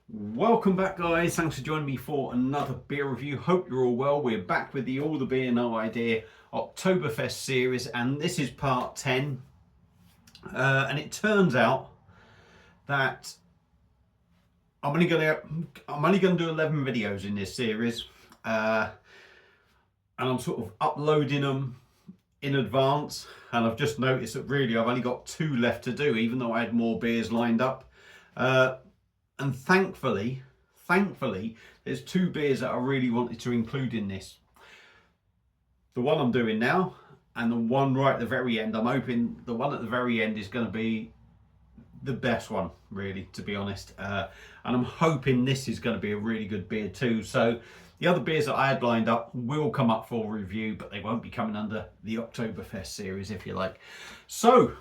Welcome back, guys. Thanks for joining me for another beer review. Hope you're all well. We're back with the All the Beer No Idea Oktoberfest series, and this is part 10. And it turns out that I'm only gonna do 11 videos in this series, and I'm sort of uploading them in advance. And I've just noticed that really I've only got 2 left to do, even though I had more beers lined up. And thankfully, there's 2 beers that I really wanted to include in this. The one I'm doing now and the one right at the very end. I'm hoping the one at the very end is going to be the best one, really, to be honest. And I'm hoping this is going to be a really good beer too. So the other beers that I had lined up will come up for review, but they won't be coming under the Oktoberfest series, if you like. So,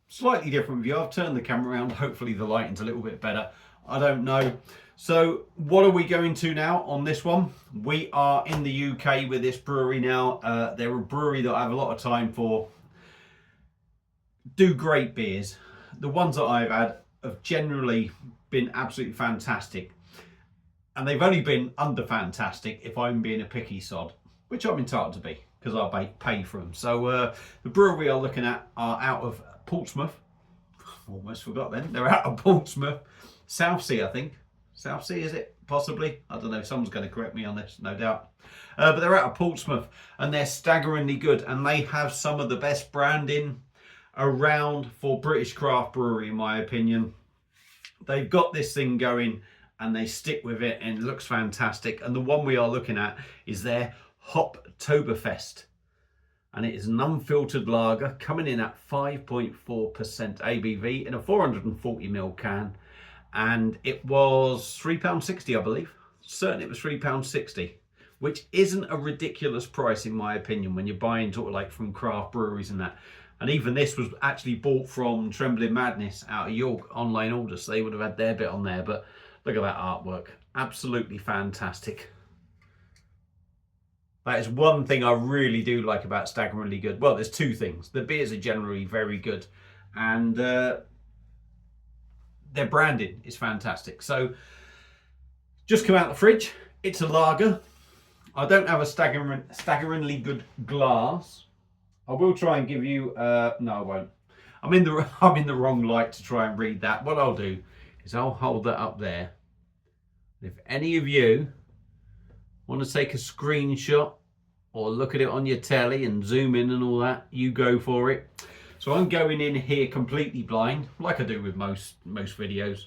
slightly different view. I've turned the camera around. Hopefully the lighting's a little bit better. I don't know. So what are we going to now on this one? We are in the UK with this brewery now. They're a brewery that I have a lot of time for. Do great beers. The ones that I've had have generally been absolutely fantastic. And they've only been under fantastic if I'm being a picky sod, which I'm entitled to be because I pay for them. So the brewery we are looking at are out of Portsmouth. Almost forgot then. They're out of Portsmouth. Southsea, I think. Southsea, is it? Possibly. I don't know. Someone's going to correct me on this, no doubt. But they're out of Portsmouth and they're staggeringly good. And they have some of the best branding around for British craft brewery, in my opinion. They've got this thing going and they stick with it and it looks fantastic. And the one we are looking at is their Hoptoberfest. And it is an unfiltered lager coming in at 5.4% ABV in a 440ml can. And it was £3.60, I believe. Certainly it was £3.60, which isn't a ridiculous price in my opinion when you're buying sort of like from craft breweries and that. And even this was actually bought from Trembling Madness out of York, online order, so they would have had their bit on there. But look at that artwork. Absolutely fantastic. That is one thing I really do like about Staggeringly Good. Well, there's 2 things. The beers are generally very good, and their branding is fantastic. So, just come out the fridge. It's a lager. I don't have a staggeringly good glass. I will try and give you. No, I won't. I'm in the wrong light to try and read that. What I'll do is I'll hold that up there. If any of you want to take a screenshot or look at it on your telly and zoom in and all that, you go for it. So I'm going in here completely blind, like I do with most videos.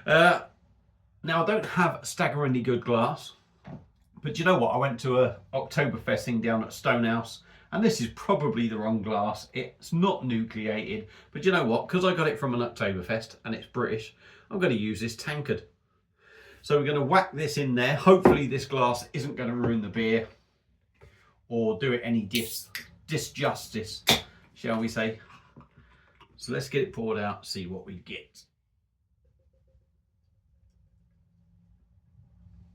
Now I don't have staggeringly good glass, but you know what? I went to a Oktoberfest thing down at Stonehouse, and this is probably the wrong glass. It's not nucleated, but you know what? Because I got it from an Oktoberfest and it's British, I'm going to use this tankard. So we're going to whack this in there. Hopefully this glass isn't going to ruin the beer or do it any disjustice, shall we say. So let's get it poured out, see what we get.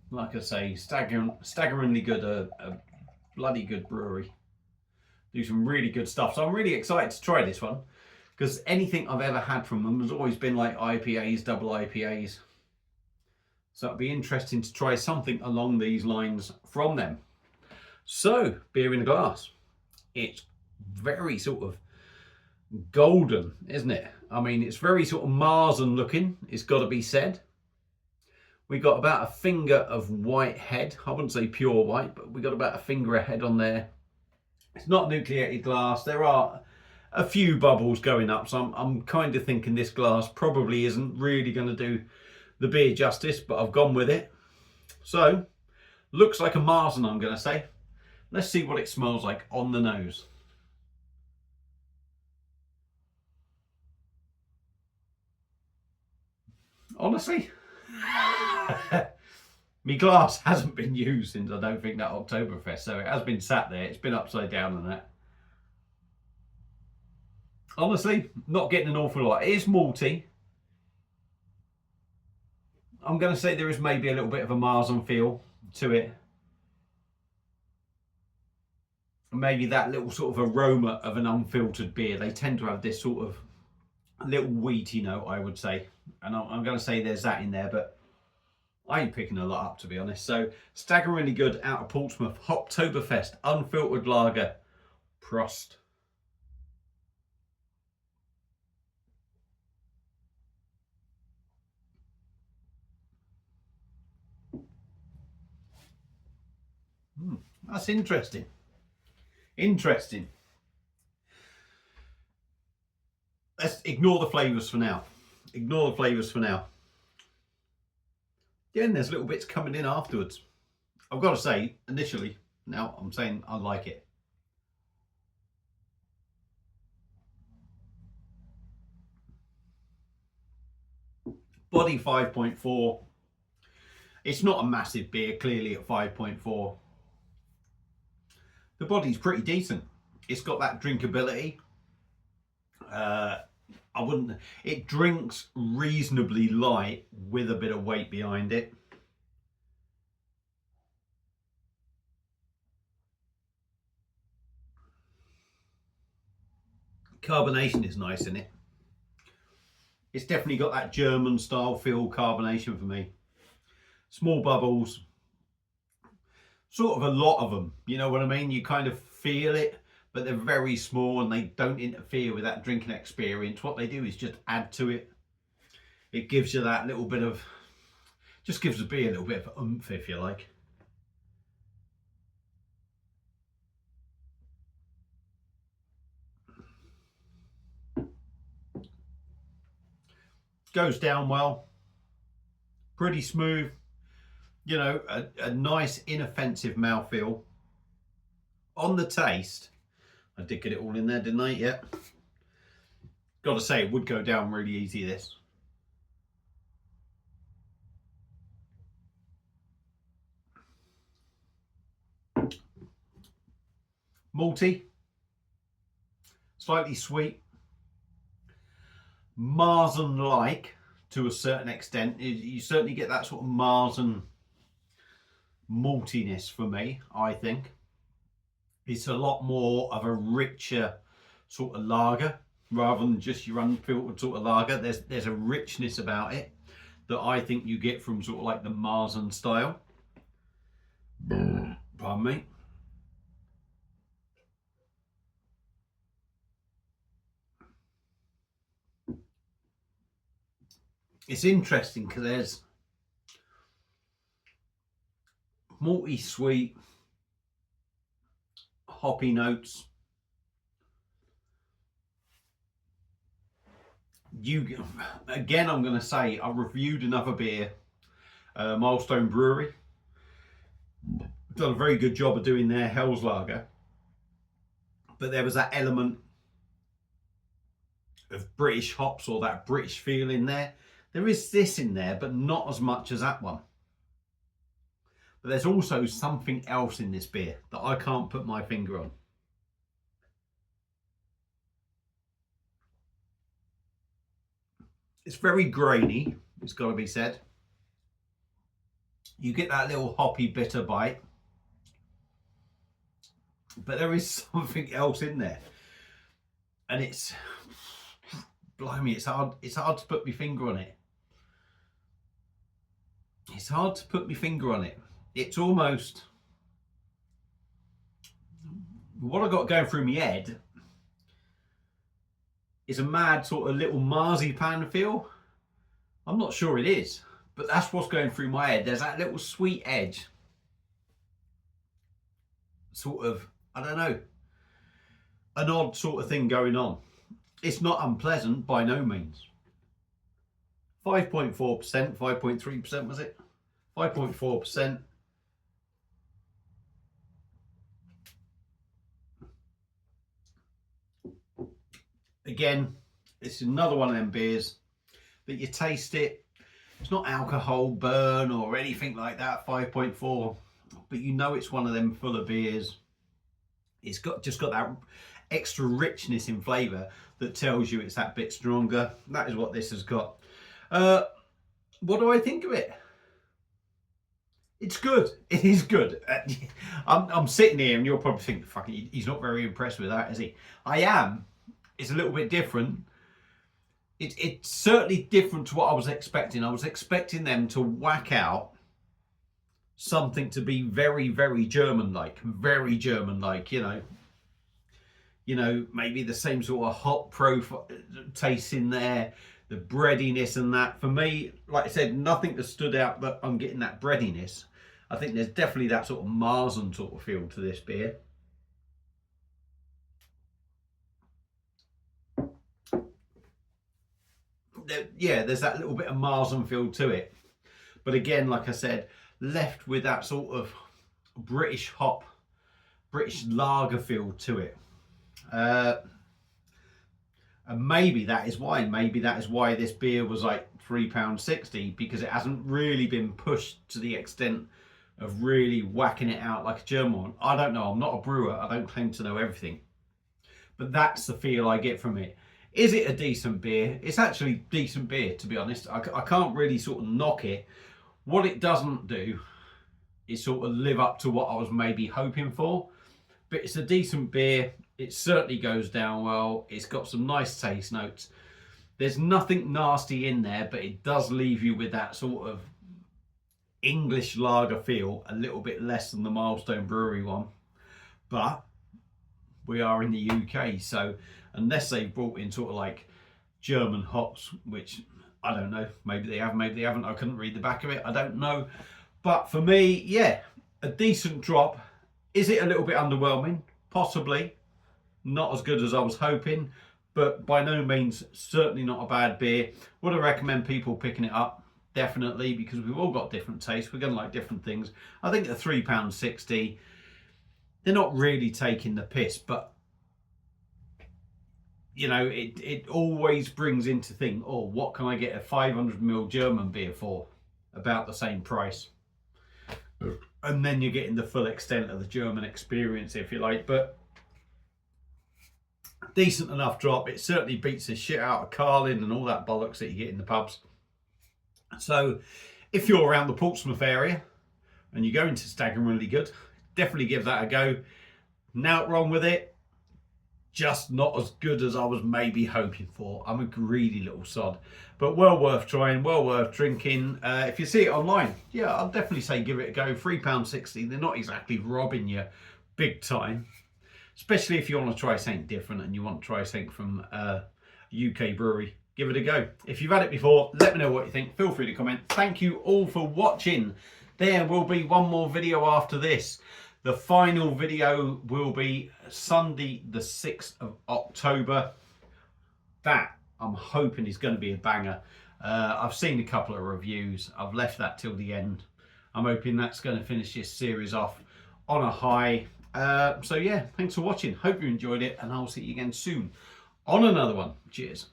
Like I say, staggeringly good, a bloody good brewery. Do some really good stuff. So I'm really excited to try this one because anything I've ever had from them has always been like IPAs, double IPAs. So it'll be interesting to try something along these lines from them. So, beer in a glass. It's very sort of golden, isn't it? I mean, it's very sort of Marzen looking, it's got to be said. We got about a finger of white head. I wouldn't say pure white, but we got about a finger of head on there. It's not nucleated glass. There are a few bubbles going up, so I'm kind of thinking this glass probably isn't really going to do the beer justice, but I've gone with it. So, looks like a Marzen, I'm going to say. Let's see what it smells like on the nose. Honestly, my glass hasn't been used since I don't think that Oktoberfest, so it has been sat there. It's been upside down and that. Honestly, not getting an awful lot. It is malty. I'm going to say there is maybe a little bit of a Marzen feel to it. Maybe that little sort of aroma of an unfiltered beer. They tend to have this sort of little wheaty note, I would say. And I'm going to say there's that in there, but I ain't picking a lot up, to be honest. So, Staggeringly Good out of Portsmouth, Hoptoberfest, unfiltered lager, Prost. That's interesting. Interesting. Let's ignore the flavours for now. Ignore the flavours for now. Again, there's little bits coming in afterwards. I've got to say, initially, now I'm saying I like it. Body 5.4. It's not a massive beer, clearly at 5.4. The body's pretty decent. It's got that drinkability. I wouldn't. It drinks reasonably light with a bit of weight behind it. Carbonation is nice in it. It's definitely got that German style feel carbonation for me. Small bubbles, sort of a lot of them, you know what I mean? You kind of feel it, but they're very small and they don't interfere with that drinking experience. What they do is just add to it. It gives you that little bit of, just gives the beer a little bit of oomph, if you like. Goes down well, pretty smooth, you know, a nice inoffensive mouthfeel. On the taste, I did get it all in there, didn't I? Yeah. Got to say, it would go down really easy, this. Malty, slightly sweet, Marzen-like to a certain extent. You certainly get that sort of Marzen maltiness for me, I think. It's a lot more of a richer sort of lager rather than just your unfiltered sort of lager. There's a richness about it that I think you get from sort of like the Marzen style. Pardon me. It's interesting because there's malty sweet, hoppy notes. Again, I'm going to say I reviewed another beer, Milestone Brewery. Done a very good job of doing their Hell's Lager, but there was that element of British hops or that British feel in there. There is this in there, but not as much as that one. But there's also something else in this beer that I can't put my finger on. It's very grainy, it's got to be said. You get that little hoppy bitter bite, but there is something else in there, and it's, blimey, it's hard to put my finger on it. It's hard to put my finger on it. It's almost, what I got going through my head is a mad sort of little marzipan feel. I'm not sure it is, but that's what's going through my head. There's that little sweet edge, sort of, I don't know, an odd sort of thing going on. It's not unpleasant by no means. 5.4%, 5.3% was it? 5.4%. Again, it's another one of them beers that you taste it. It's not alcohol burn or anything like that, 5.4, but you know it's one of them fuller beers. It's just got that extra richness in flavour that tells you it's that bit stronger. That is what this has got. What do I think of it? It's good. It is good. I'm sitting here and you'll probably think, fucking, he's not very impressed with that, is he? I am. It's a little bit different. It's certainly different to what I was expecting. I was expecting them to whack out something to be very, very German-like, very German-like, you know, maybe the same sort of hop taste in there, the breadiness and that. For me, like I said, nothing that stood out that I'm getting that breadiness. I think there's definitely that sort of Marzen sort of feel to this beer. Yeah, there's that little bit of Marzen feel to it. But again, like I said, left with that sort of British hop, British lager feel to it. And maybe that is why. Maybe that is why this beer was like £3.60, because it hasn't really been pushed to the extent of really whacking it out like a German one. I don't know. I'm not a brewer. I don't claim to know everything. But that's the feel I get from it. Is it a decent beer? It's actually decent beer, to be honest. I can't really sort of knock it. What it doesn't do is sort of live up to what I was maybe hoping for. But it's a decent beer. It certainly goes down well. It's got some nice taste notes. There's nothing nasty in there, but it does leave you with that sort of English lager feel, a little bit less than the Milestone Brewery one. But we are in the UK, so unless they've brought in sort of like German hops, which I don't know, maybe they have, maybe they haven't. I couldn't read the back of it. I don't know. But for me, yeah, a decent drop. Is it a little bit underwhelming? Possibly. Not as good as I was hoping, but by no means, certainly not a bad beer. Would I recommend people picking it up? Definitely, because we've all got different tastes. We're going to like different things. I think at £3.60, they're not really taking the piss, but you know, it always brings into thing, oh, what can I get a 500ml German beer for? About the same price. And then you're getting the full extent of the German experience, if you like. But decent enough drop. It certainly beats the shit out of Carlin and all that bollocks that you get in the pubs. So if you're around the Portsmouth area and you're going to Staggeringly Good, definitely give that a go. Not wrong with it, just not as good as I was maybe hoping for. I'm a greedy little sod, but well worth trying, well worth drinking. If you see it online, yeah, I'll definitely say give it a go. £3.60, they're not exactly robbing you big time, especially if you want to try something different and you want to try something from a UK brewery. Give it a go. If you've had it before, let me know what you think. Feel free to comment. Thank you all for watching. There will be one more video after this. The final video will be Sunday the 6th of October. That, I'm hoping, is going to be a banger. I've seen a couple of reviews. I've left that till the end. I'm hoping that's going to finish this series off on a high. So yeah, thanks for watching. Hope you enjoyed it, and I'll see you again soon on another one. Cheers.